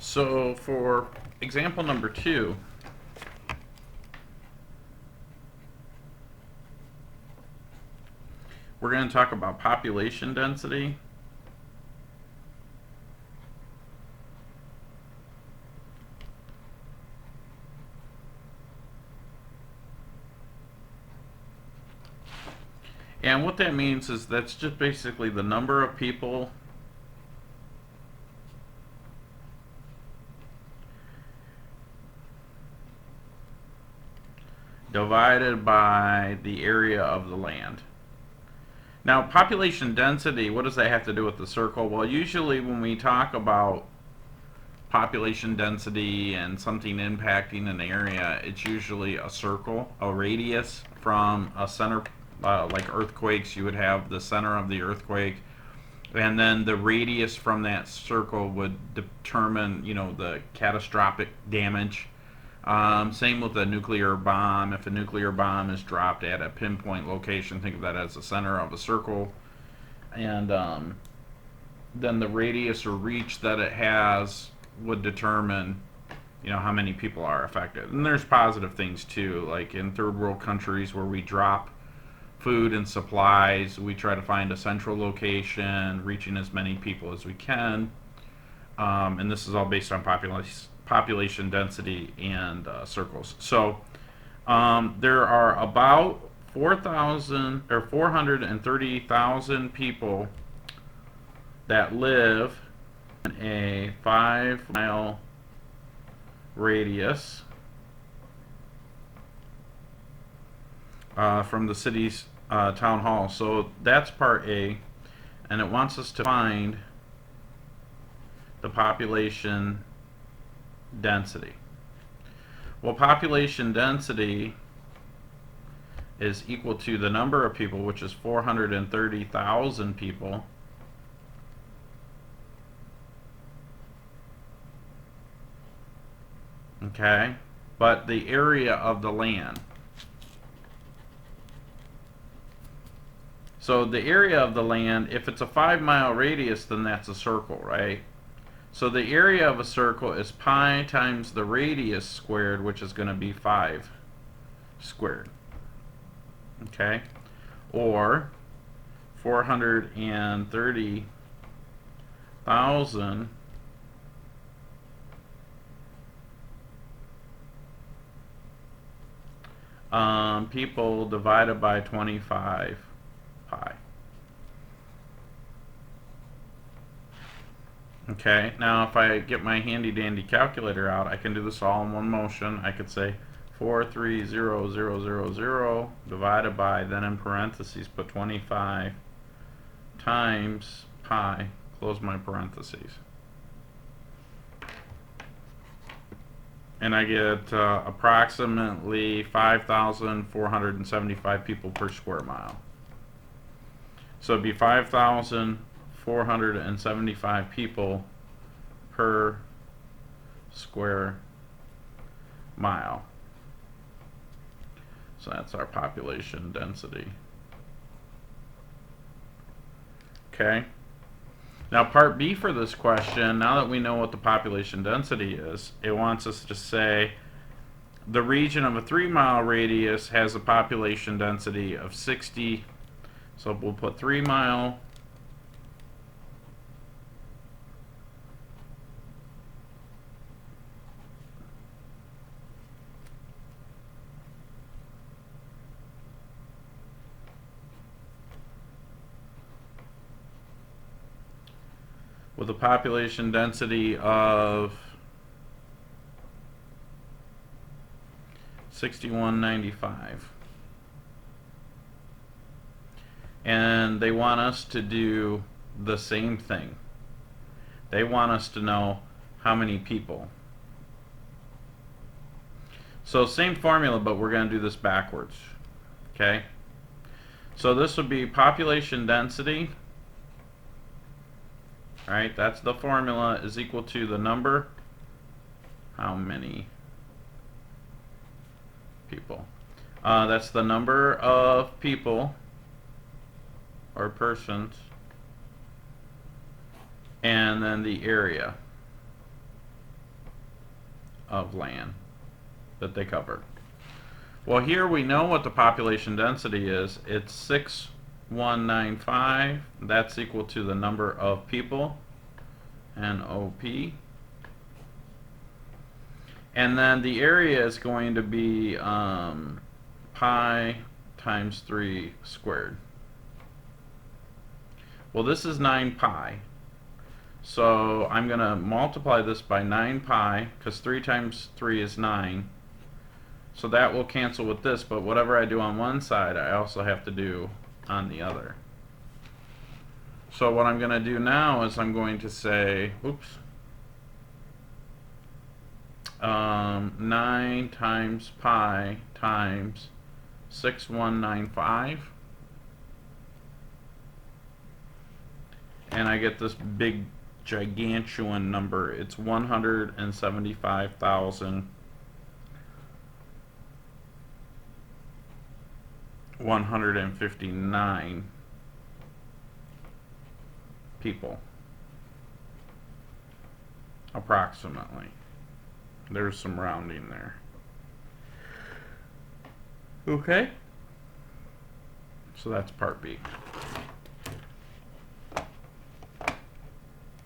So for example number 2, we're going to talk about population density. And what that means is that's just basically the number of people divided by the area of the land. Now, population density, what does that have to do with the circle? Well, usually when we talk about population density and something impacting an area, it's usually a circle, a radius from a center, like earthquakes, you would have the center of the earthquake, and then the radius from that circle would determine, the catastrophic damage. Same with a nuclear bomb. If a nuclear bomb is dropped at a pinpoint location, think of that as the center of a circle. And then the radius or reach that it has would determine, how many people are affected. And there's positive things too, like in third world countries where we drop food and supplies, we try to find a central location, reaching as many people as we can. And this is all based on population density and circles. So there are about 4,000 or 430,000 people that live in a 5-mile radius from the city's town hall. So that's part A, and it wants us to find the population density. Well, population density is equal to the number of people, which is 430,000 people, okay, but the area of the land. So the area of the land, if it's a 5-mile radius, then that's a circle, right? So the area of a circle is pi times the radius squared, which is going to be 5 squared. Okay? Or 430,000 people divided by 25 pi. Okay, now if I get my handy dandy calculator out, I can do this all in one motion. I could say 430,000 divided by, then in parentheses put 25 times pi, close my parentheses. And I get approximately 5,475 people per square mile. So it'd be 5,475 people per square mile. So that's our population density. Okay. Now part B for this question, now that we know what the population density is, it wants us to say the region of a 3-mile radius has a population density of 60. So we'll put 3-mile with a population density of 6195. And they want us to do the same thing. They want us to know how many people. So same formula, but we're going to do this backwards. Okay? So this would be population density. Alright, that's the formula, is equal to the number, how many people. That's the number of people or persons, and then the area. of land that they covered. Well, here we know what the population density is. It's 6195. That's equal to the number of people, NOP. And then the area is going to be pi times 3 squared. Well, this is 9 pi. So I'm going to multiply this by 9 pi, because 3 times 3 is 9. So that will cancel with this, but whatever I do on one side, I also have to do on the other. So what I'm going to do now is I'm going to say, oops, 9 times pi times 6195. And I get this big gigantuan number. It's 175,159 people, approximately. There's some rounding there. Okay? So that's part B.